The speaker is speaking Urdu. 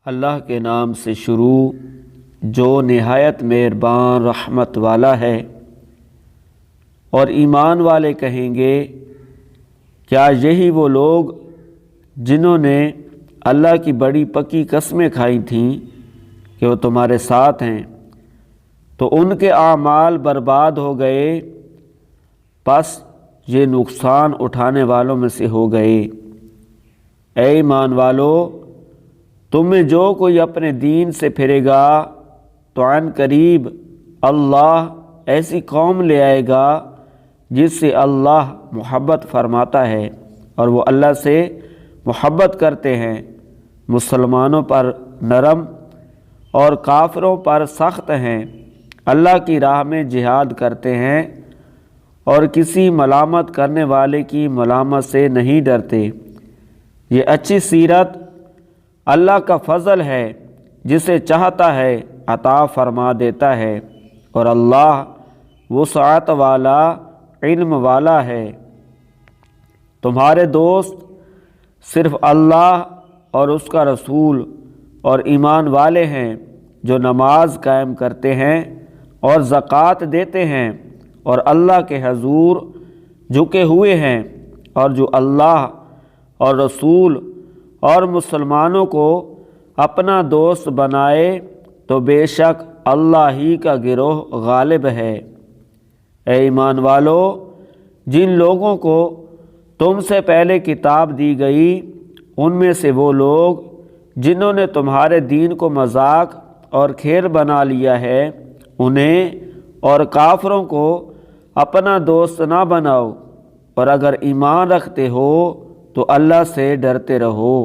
اللہ کے نام سے شروع جو نہایت مہربان رحمت والا ہے۔ اور ایمان والے کہیں گے کیا یہی وہ لوگ جنہوں نے اللہ کی بڑی پکی قسمیں کھائی تھیں کہ وہ تمہارے ساتھ ہیں، تو ان کے اعمال برباد ہو گئے، پس یہ نقصان اٹھانے والوں میں سے ہو گئے۔ اے ایمان والو، تم میں جو کوئی اپنے دین سے پھرے گا تو عن قریب اللہ ایسی قوم لے آئے گا جس سے اللہ محبت فرماتا ہے اور وہ اللہ سے محبت کرتے ہیں، مسلمانوں پر نرم اور کافروں پر سخت ہیں، اللہ کی راہ میں جہاد کرتے ہیں اور کسی ملامت کرنے والے کی ملامت سے نہیں ڈرتے۔ یہ اچھی سیرت اللہ کا فضل ہے، جسے چاہتا ہے عطا فرما دیتا ہے، اور اللہ وسعت والا علم والا ہے۔ تمہارے دوست صرف اللہ اور اس کا رسول اور ایمان والے ہیں جو نماز قائم کرتے ہیں اور زکوٰۃ دیتے ہیں اور اللہ کے حضور جھکے ہوئے ہیں، اور جو اللہ اور رسول اور مسلمانوں کو اپنا دوست بنائے تو بے شک اللہ ہی کا گروہ غالب ہے۔ اے ایمان والو، جن لوگوں کو تم سے پہلے کتاب دی گئی ان میں سے وہ لوگ جنہوں نے تمہارے دین کو مذاق اور کھیل بنا لیا ہے، انہیں اور کافروں کو اپنا دوست نہ بناؤ، اور اگر ایمان رکھتے ہو تو اللہ سے ڈرتے رہو۔